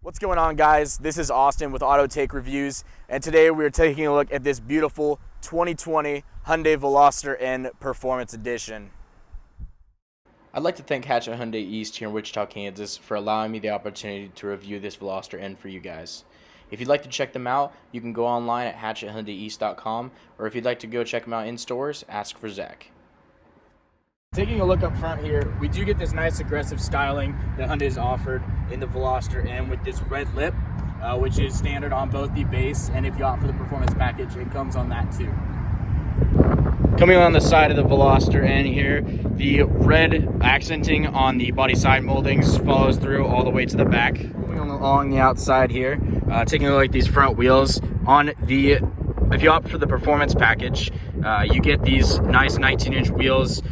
What's going on, guys? This is Austin with Auto Take Reviews, and today we're taking a look at this beautiful 2020 Hyundai Veloster N Performance Edition. I'd like to thank Hatchet Hyundai East here in Wichita, Kansas for allowing me the opportunity to review this Veloster N for you guys. If you'd like to check them out, you can go online at hatchethyundaieast.com, or if you'd like to go check them out in stores, ask for Zach. Taking a look up front here, we do get this nice aggressive styling that Hyundai's offered in the Veloster N with this red lip, which is standard on both the base, and if you opt for the performance package, it comes on that too. Coming on the side of the Veloster N here, the red accenting on the body side moldings follows through all the way to the back. Moving along the outside here, taking a look at these front wheels. If you opt for the performance package, you get these nice 19-inch wheels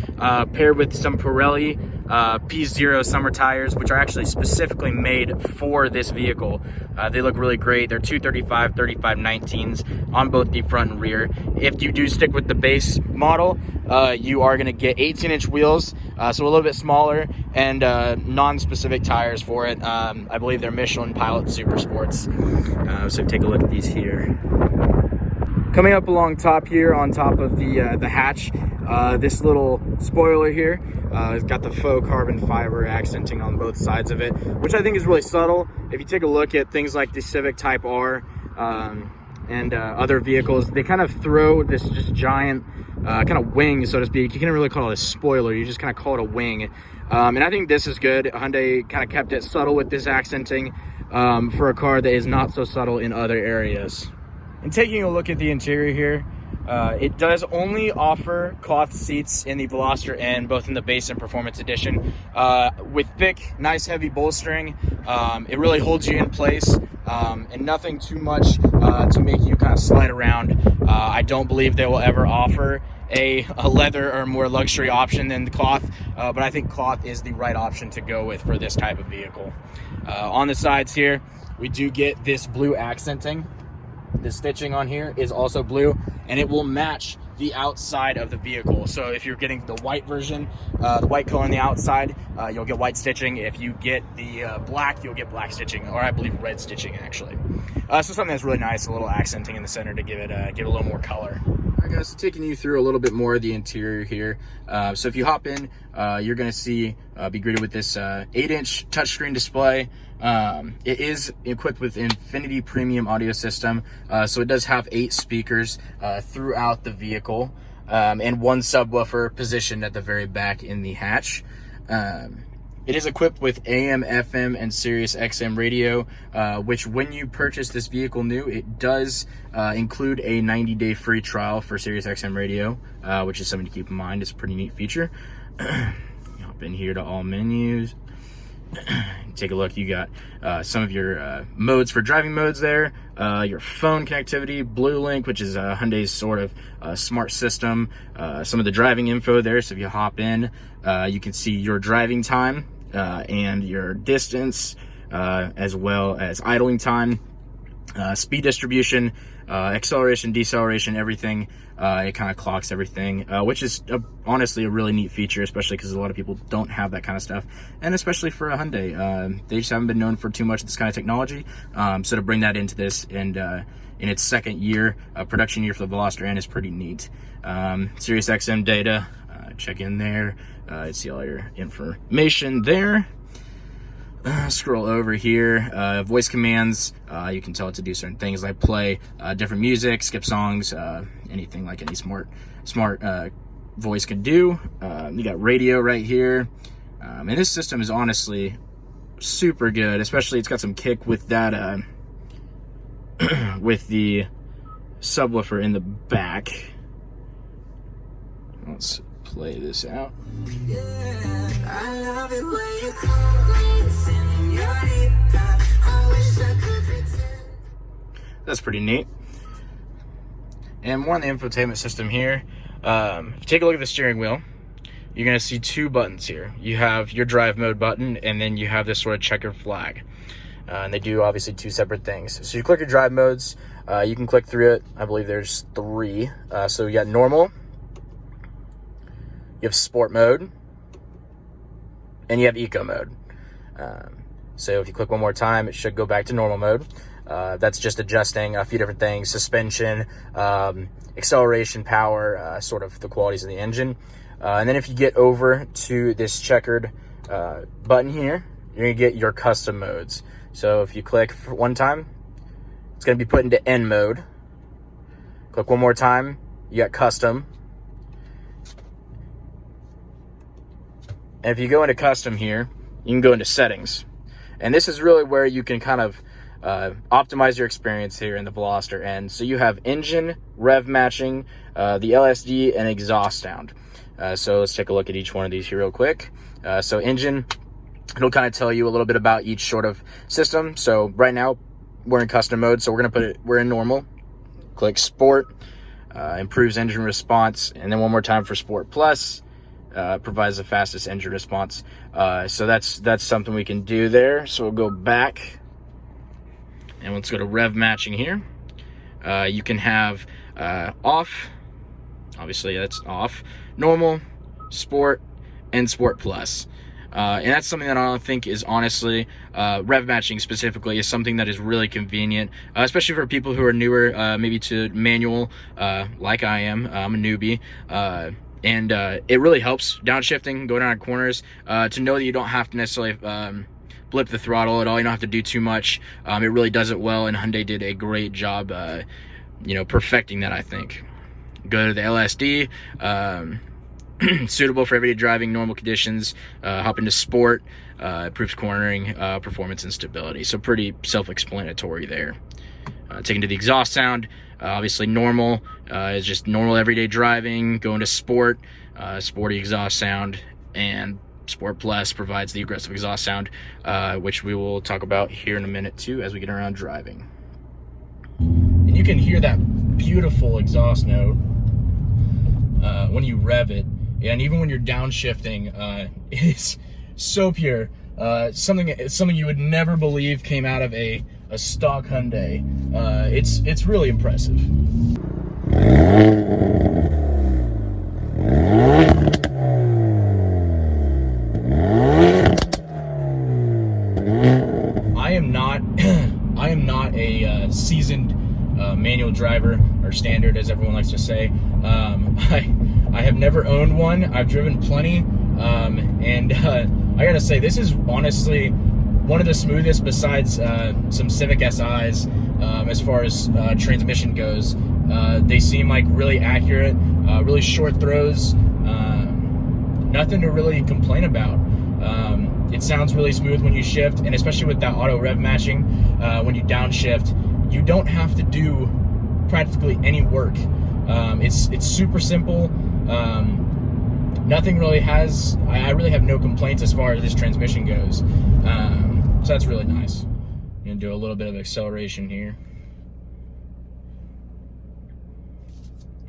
paired with some Pirelli P0 summer tires, which are actually specifically made for this vehicle. They look really great. They're 235 19s on both the front and rear. If you do stick with the base model, you are going to get 18-inch wheels, so a little bit smaller, and non-specific tires for it. I believe they're Michelin Pilot Super Sports. So take a look at these here. Coming up along top here, on top of the hatch, this little spoiler here has got the faux carbon fiber accenting on both sides of it, which I think is really subtle. If you take a look at things like the Civic Type R and other vehicles, they kind of throw this just giant kind of wing, so to speak. You can't really call it a spoiler, you just kind of call it a wing. And I think this is good. Hyundai kind of kept it subtle with this accenting for a car that is not so subtle in other areas. And taking a look at the interior here, it does only offer cloth seats in the Veloster N, both in the base and performance edition, with thick, nice, heavy bolstering. It really holds you in place, and nothing too much to make you kind of slide around. I don't believe they will ever offer a leather or more luxury option than the cloth, but I think cloth is the right option to go with for this type of vehicle. On the sides here, we do get this blue accenting. The stitching on here is also blue, and it will match the outside of the vehicle. So if you're getting the white version, the white color on the outside, you'll get white stitching. If you get the black, you'll get black stitching, or I believe red stitching actually. So something that's really nice, a little accenting in the center to give it a little more color. All right, guys, so taking you through a little bit more of the interior here. So if you hop in, you're going to be greeted with this 8-inch touchscreen display. It is equipped with Infinity Premium audio system, so it does have 8 speakers throughout the vehicle, and 1 subwoofer positioned at the very back in the hatch. It is equipped with AM, FM, and Sirius XM radio, which when you purchase this vehicle new, it does include a 90-day free trial for Sirius XM radio, which is something to keep in mind. It's a pretty neat feature. Hop in here to all menus. Take a look. You got some of your modes for driving modes there, your phone connectivity, Blue Link, which is Hyundai's sort of smart system, some of the driving info there. So if you hop in, you can see your driving time and your distance, as well as idling time, speed distribution, acceleration, deceleration, everything. It kind of clocks everything, which is honestly a really neat feature, especially because a lot of people don't have that kind of stuff, and especially for a Hyundai, they just haven't been known for too much of this kind of technology. So to bring that into this, and in its second year, production year for the Veloster N, is pretty neat. Sirius XM data, check in there, see all your information there. Scroll over here, voice commands. You can tell it to do certain things like play different music, skip songs, anything like any smart voice can do. You got radio right here, and this system is honestly super good. Especially it's got some kick with that with the subwoofer in the back. Let's play this out. I love it when you call me, señorita. I wish I could pretend. That's pretty neat. And more on the infotainment system here. If you take a look at the steering wheel, you're going to see 2 buttons here. You have your drive mode button, and then you have this sort of checkered flag. And they do obviously 2 separate things. So you click your drive modes, you can click through it. I believe there's 3. So you got normal, you have sport mode, and you have eco mode. So if you click one more time, it should go back to normal mode. That's just adjusting a few different things: suspension, acceleration, power, sort of the qualities of the engine. And then if you get over to this checkered button here, you're gonna get your custom modes. So if you click for one time, it's gonna be put into N mode. Click one more time, you got custom. And if you go into custom here, you can go into settings. And this is really where you can kind of optimize your experience here in the Veloster N. So you have engine, rev matching, the LSD, and exhaust sound. So let's take a look at each one of these here real quick. So engine, it'll kind of tell you a little bit about each sort of system. So right now we're in custom mode, so we're in normal. Click sport, improves engine response, and then one more time for sport plus. Provides the fastest engine response. So that's something we can do there. So we'll go back and let's go to rev matching here. You can have off, obviously that's off, normal, sport, and sport plus. And that's something that I think is honestly, rev matching specifically is something that is really convenient, especially for people who are newer, maybe to manual, like I am. I'm a newbie. And it really helps downshifting, going down corners, to know that you don't have to necessarily blip the throttle at all. You don't have to do too much. It really does it well, and Hyundai did a great job, perfecting that, I think. Go to the LSD, suitable for everyday driving, normal conditions. Hop into sport, improves cornering, performance, and stability. So pretty self-explanatory there. Taken to the exhaust sound, obviously normal is just normal everyday driving. Go into sport, sporty exhaust sound, and sport plus provides the aggressive exhaust sound, which we will talk about here in a minute too as we get around driving. And you can hear that beautiful exhaust note when you rev it, and even when you're downshifting, it's so pure. Something you would never believe came out of a stock Hyundai. It's really impressive. I am not a seasoned manual driver, or standard as everyone likes to say. I have never owned one. I've driven plenty, and I gotta say, this is honestly one of the smoothest besides some Civic SIs as far as transmission goes. They seem like really accurate, really short throws, nothing to really complain about. It sounds really smooth when you shift, and especially with that auto rev matching, when you downshift, you don't have to do practically any work. It's super simple. Nothing really has, I really have no complaints as far as this transmission goes. So that's really nice. I'm gonna do a little bit of acceleration here.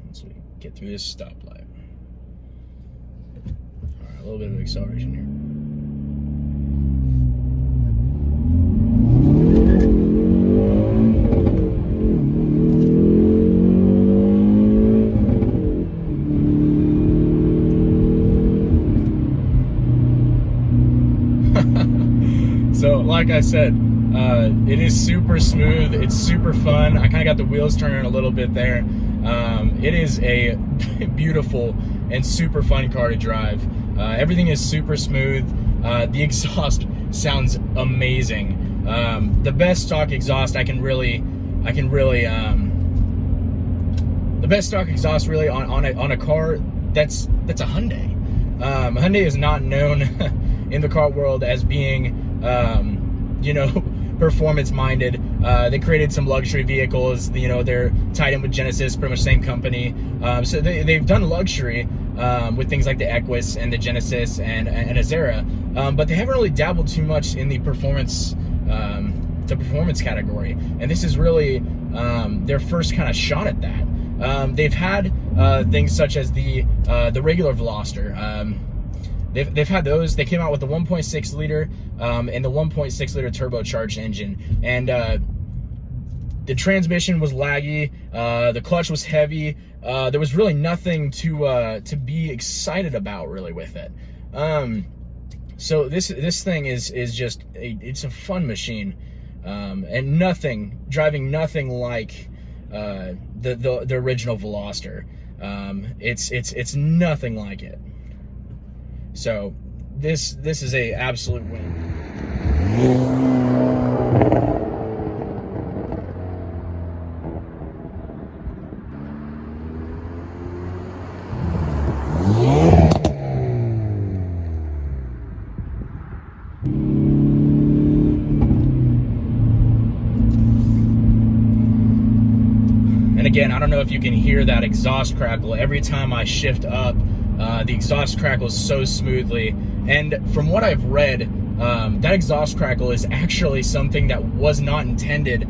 Once we get through this stoplight. All right, a little bit of acceleration here. So like I said, it is super smooth. It's super fun. I kind of got the wheels turning a little bit there. It is a beautiful and super fun car to drive. Everything is super smooth. The exhaust sounds amazing. The best stock exhaust the best stock exhaust really on a car that's a Hyundai. Hyundai is not known in the car world as being performance minded. They created some luxury vehicles. They're tied in with Genesis, pretty much same company. So they've done luxury with things like the Equus and the Genesis and Azera, but they haven't really dabbled too much in the performance category. And this is really their first kind of shot at that. They've had things such as the regular Veloster. They've had those. They came out with the 1.6 liter and the 1.6 liter turbocharged engine, and the transmission was laggy. The clutch was heavy. There was really nothing to be excited about really with it. So this thing is just it's a fun machine, and driving nothing like the original Veloster. It's nothing like it. So this is a absolute win. And again, I don't know if you can hear that exhaust crackle. Every time I shift up, the exhaust crackles so smoothly. And from what I've read, that exhaust crackle is actually something that was not intended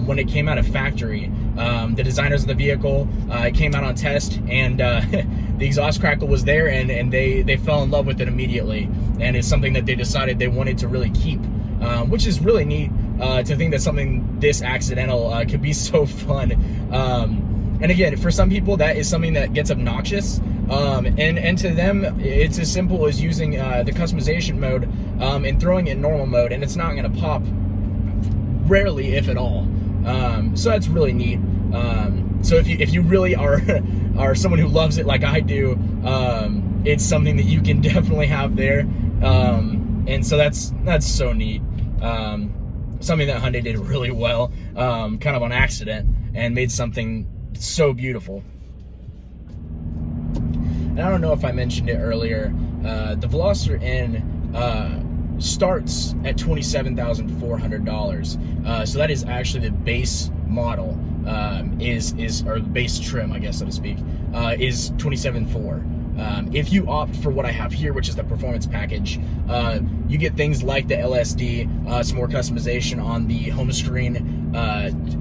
when it came out of factory. The designers of the vehicle, it came out on test, and the exhaust crackle was there, and they fell in love with it immediately. And it's something that they decided they wanted to really keep, which is really neat. To think that something this accidental could be so fun. And again, for some people, that is something that gets obnoxious. And to them, it's as simple as using the customization mode and throwing it in normal mode, and it's not going to pop, rarely, if at all. So that's really neat. So if you really are someone who loves it like I do, it's something that you can definitely have there. And so that's so neat. Something that Hyundai did really well, kind of on accident, and made something so beautiful. And I don't know if I mentioned it earlier, the Veloster N starts at $27,400. So that is actually the base model, or the base trim, I guess, so to speak, is $27,400. If you opt for what I have here, which is the performance package, you get things like the LSD, some more customization on the home screen,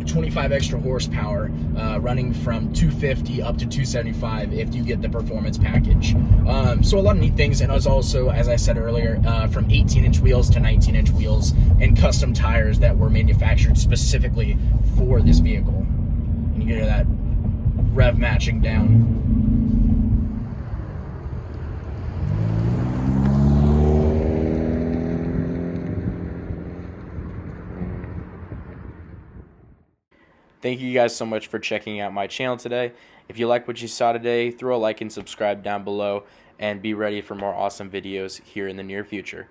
25 extra horsepower, running from 250 up to 275 if you get the performance package. So a lot of neat things, and also, as I said earlier, from 18-inch wheels to 19-inch wheels, and custom tires that were manufactured specifically for this vehicle. And you get that rev matching down. Thank you guys so much for checking out my channel today. If you like what you saw today, throw a like and subscribe down below, and be ready for more awesome videos here in the near future.